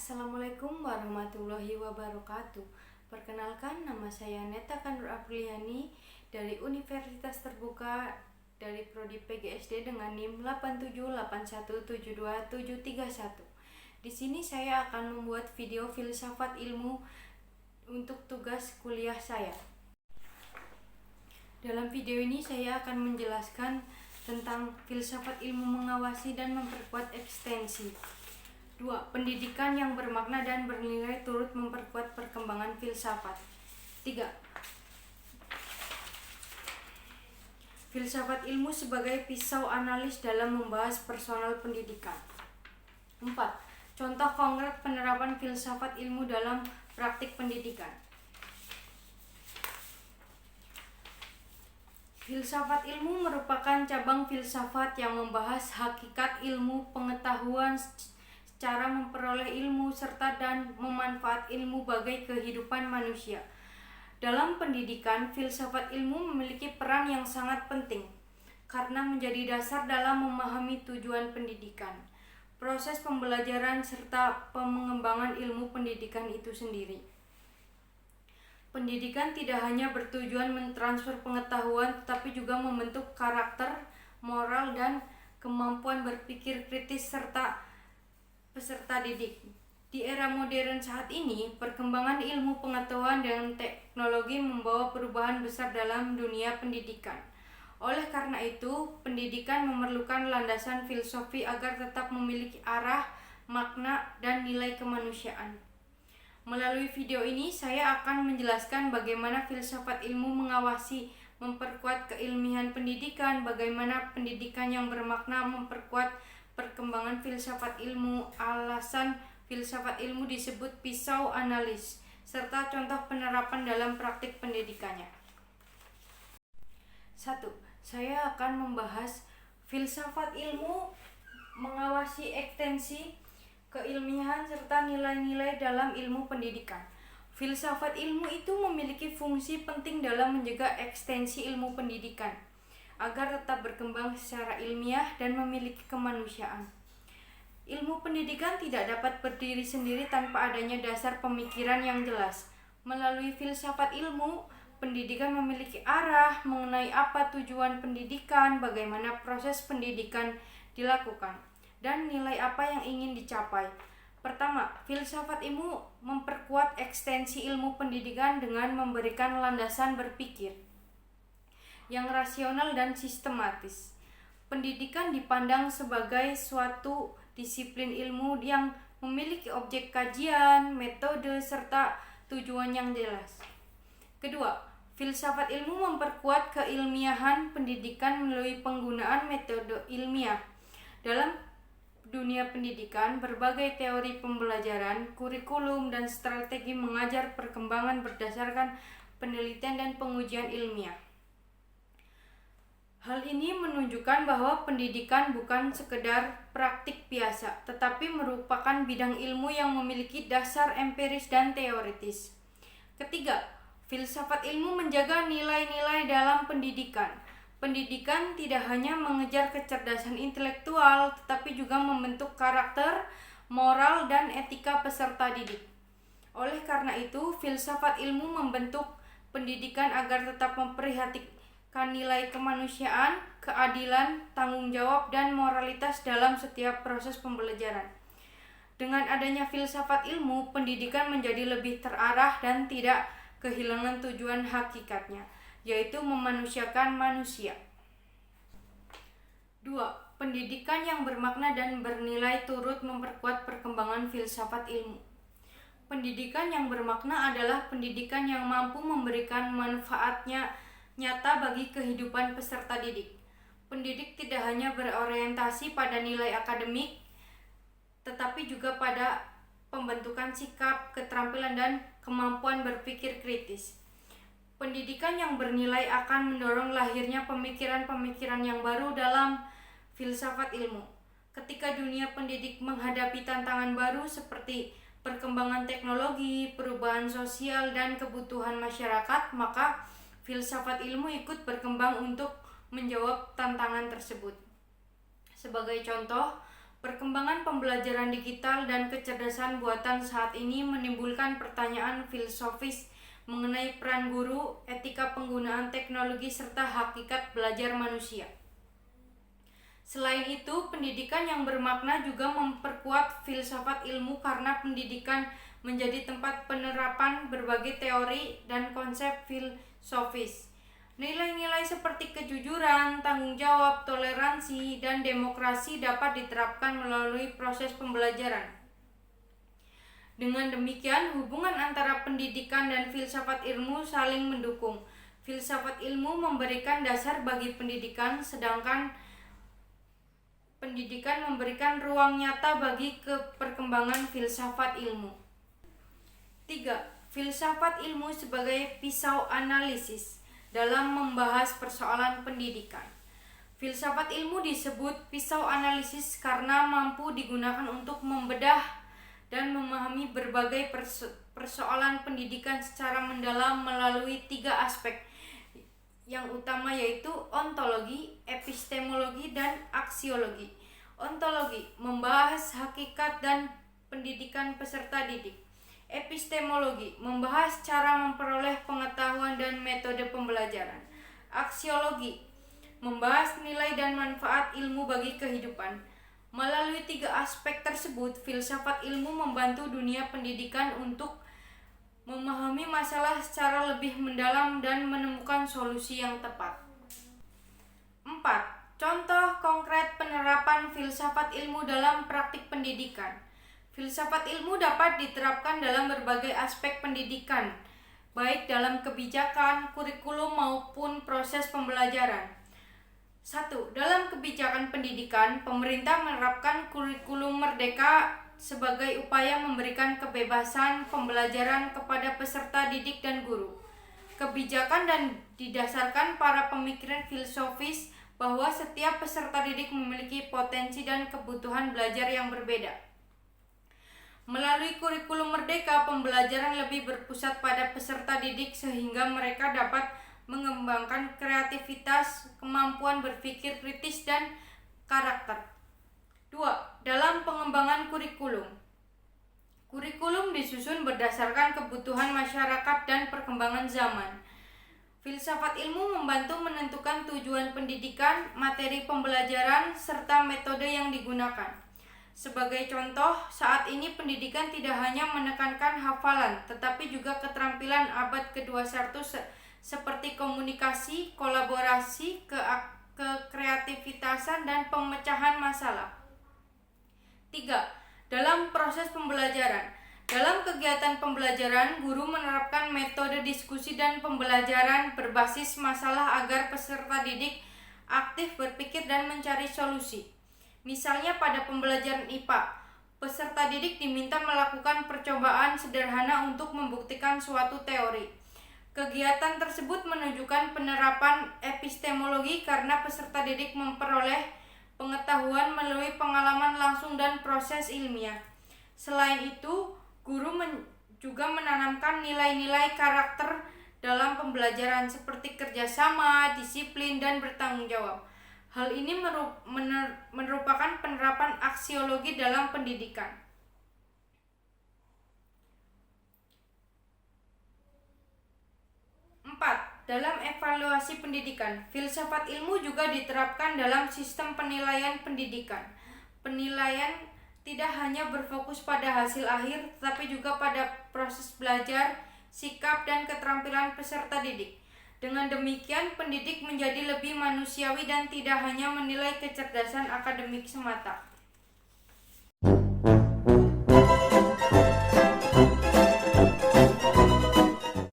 Assalamualaikum warahmatullahi wabarakatuh. Perkenalkan, nama saya Neta Kanur Apriliani dari Universitas Terbuka dari Prodi PGSD dengan NIM 878172731. Di sini saya akan membuat video filsafat ilmu untuk tugas kuliah saya. Dalam video ini saya akan menjelaskan tentang filsafat ilmu mengawasi dan memperkuat ekstensi. 2. Pendidikan yang bermakna dan bernilai turut memperkuat perkembangan filsafat. 3. Filsafat ilmu sebagai pisau analis dalam membahas personal pendidikan. 4. Contoh konkret penerapan filsafat ilmu dalam praktik pendidikan. Filsafat ilmu merupakan cabang filsafat yang membahas hakikat ilmu, pengetahuan, cara memperoleh ilmu, serta dan memanfaat ilmu bagi kehidupan manusia. Dalam pendidikan, filsafat ilmu memiliki peran yang sangat penting karena menjadi dasar dalam memahami tujuan pendidikan, proses pembelajaran, serta pengembangan ilmu pendidikan itu sendiri. Pendidikan tidak hanya bertujuan mentransfer pengetahuan, tetapi juga membentuk karakter, moral, dan kemampuan berpikir kritis serta peserta didik. Di era modern saat ini, perkembangan ilmu pengetahuan dan teknologi membawa perubahan besar dalam dunia pendidikan. Oleh karena itu, pendidikan memerlukan landasan filosofi agar tetap memiliki arah, makna, dan nilai kemanusiaan. Melalui video ini, saya akan menjelaskan bagaimana filsafat ilmu mengawasi, memperkuat keilmian pendidikan, bagaimana pendidikan yang bermakna memperkuat perkembangan filsafat ilmu, alasan filsafat ilmu disebut pisau analis, serta contoh penerapan dalam praktik pendidikannya. 1. Saya akan membahas filsafat ilmu mengawasi ekstensi, keilmian, serta nilai-nilai dalam ilmu pendidikan. Filsafat ilmu itu memiliki fungsi penting dalam menjaga ekstensi ilmu pendidikan agar tetap berkembang secara ilmiah dan memiliki kemanusiaan. Ilmu pendidikan tidak dapat berdiri sendiri tanpa adanya dasar pemikiran yang jelas. Melalui filsafat ilmu, pendidikan memiliki arah mengenai apa tujuan pendidikan, bagaimana proses pendidikan dilakukan, dan nilai apa yang ingin dicapai. Pertama, filsafat ilmu memperkuat ekstensi ilmu pendidikan dengan memberikan landasan berpikir yang rasional dan sistematis. Pendidikan dipandang sebagai suatu disiplin ilmu yang memiliki objek kajian, metode, serta tujuan yang jelas. Kedua, filsafat ilmu memperkuat keilmiahan pendidikan melalui penggunaan metode ilmiah. Dalam dunia pendidikan, berbagai teori pembelajaran, kurikulum, dan strategi mengajar perkembangan berdasarkan penelitian dan pengujian ilmiah. Hal ini menunjukkan bahwa pendidikan bukan sekedar praktik biasa, tetapi merupakan bidang ilmu yang memiliki dasar empiris dan teoritis. Ketiga, filsafat ilmu menjaga nilai-nilai dalam pendidikan. Pendidikan tidak hanya mengejar kecerdasan intelektual, tetapi juga membentuk karakter, moral, dan etika peserta didik. Oleh karena itu, filsafat ilmu membentuk pendidikan agar tetap memperhatikan nilai kemanusiaan, keadilan, tanggung jawab, dan moralitas dalam setiap proses pembelajaran. Dengan adanya filsafat ilmu, pendidikan menjadi lebih terarah dan tidak kehilangan tujuan hakikatnya, yaitu memanusiakan manusia. 2. Pendidikan yang bermakna dan bernilai turut memperkuat perkembangan filsafat ilmu. Pendidikan yang bermakna adalah pendidikan yang mampu memberikan manfaatnya nyata bagi kehidupan peserta didik. Pendidik tidak hanya berorientasi pada nilai akademik, tetapi juga pada pembentukan sikap, keterampilan, dan kemampuan berpikir kritis. Pendidikan yang bernilai akan mendorong lahirnya pemikiran-pemikiran yang baru dalam filsafat ilmu. Ketika dunia pendidik menghadapi tantangan baru seperti perkembangan teknologi, perubahan sosial, dan kebutuhan masyarakat, maka filsafat ilmu ikut berkembang untuk menjawab tantangan tersebut. Sebagai contoh, Perkembangan pembelajaran digital dan kecerdasan buatan saat ini menimbulkan pertanyaan filosofis mengenai peran guru, etika penggunaan teknologi, serta hakikat belajar manusia. Selain itu, pendidikan yang bermakna juga memperkuat filsafat ilmu karena pendidikan menjadi tempat penerapan berbagai teori dan konsep filosofis. Nilai-nilai seperti kejujuran, tanggung jawab, toleransi, dan demokrasi dapat diterapkan melalui proses pembelajaran. Dengan demikian, hubungan antara pendidikan dan filsafat ilmu saling mendukung. Filsafat ilmu memberikan dasar bagi pendidikan, sedangkan pendidikan memberikan ruang nyata bagi perkembangan filsafat ilmu. 3. Filsafat ilmu sebagai pisau analisis dalam membahas persoalan pendidikan. Filsafat ilmu disebut pisau analisis karena mampu digunakan untuk membedah dan memahami berbagai persoalan pendidikan secara mendalam melalui 3 aspek yang utama, yaitu ontologi, epistemologi, dan aksiologi. Ontologi membahas hakikat dan pendidikan peserta didik. Epistemologi membahas cara memperoleh pengetahuan dan metode pembelajaran. Aksiologi membahas nilai dan manfaat ilmu bagi kehidupan. Melalui 3 aspek tersebut, filsafat ilmu membantu dunia pendidikan untuk memahami masalah secara lebih mendalam dan menemukan solusi yang tepat. 4. Contoh konkret penerapan filsafat ilmu dalam praktik pendidikan. Filsafat ilmu dapat diterapkan dalam berbagai aspek pendidikan, baik dalam kebijakan, kurikulum, maupun proses pembelajaran. 1. Dalam kebijakan pendidikan, pemerintah menerapkan kurikulum merdeka sebagai upaya memberikan kebebasan pembelajaran kepada peserta didik dan guru. Kebijakan dan didasarkan para pemikiran filosofis bahwa setiap peserta didik memiliki potensi dan kebutuhan belajar yang berbeda. Melalui kurikulum merdeka, pembelajaran lebih berpusat pada peserta didik sehingga mereka dapat mengembangkan kreativitas, kemampuan berpikir kritis, dan karakter. 2. Dalam pengembangan kurikulum. Kurikulum disusun berdasarkan kebutuhan masyarakat dan perkembangan zaman. Filsafat ilmu membantu menentukan tujuan pendidikan, materi pembelajaran, serta metode yang digunakan. Sebagai contoh, saat ini pendidikan tidak hanya menekankan hafalan, tetapi juga keterampilan abad ke-21 seperti komunikasi, kolaborasi, kekreativitasan, dan pemecahan masalah. 3. Dalam proses pembelajaran. Dalam kegiatan pembelajaran, guru menerapkan metode diskusi dan pembelajaran berbasis masalah agar peserta didik aktif berpikir dan mencari solusi. Misalnya pada pembelajaran IPA, peserta didik diminta melakukan percobaan sederhana untuk membuktikan suatu teori. Kegiatan tersebut menunjukkan penerapan epistemologi karena peserta didik memperoleh pengetahuan melalui pengalaman langsung dan proses ilmiah. Selain itu, guru juga menanamkan nilai-nilai karakter dalam pembelajaran seperti kerjasama, disiplin, dan bertanggung jawab. Hal ini merupakan penerapan aksiologi dalam pendidikan. 4. Dalam evaluasi pendidikan, filsafat ilmu juga diterapkan dalam sistem penilaian pendidikan. Penilaian tidak hanya berfokus pada hasil akhir, tetapi juga pada proses belajar, sikap, dan keterampilan peserta didik. Dengan demikian, pendidik menjadi lebih manusiawi dan tidak hanya menilai kecerdasan akademik semata.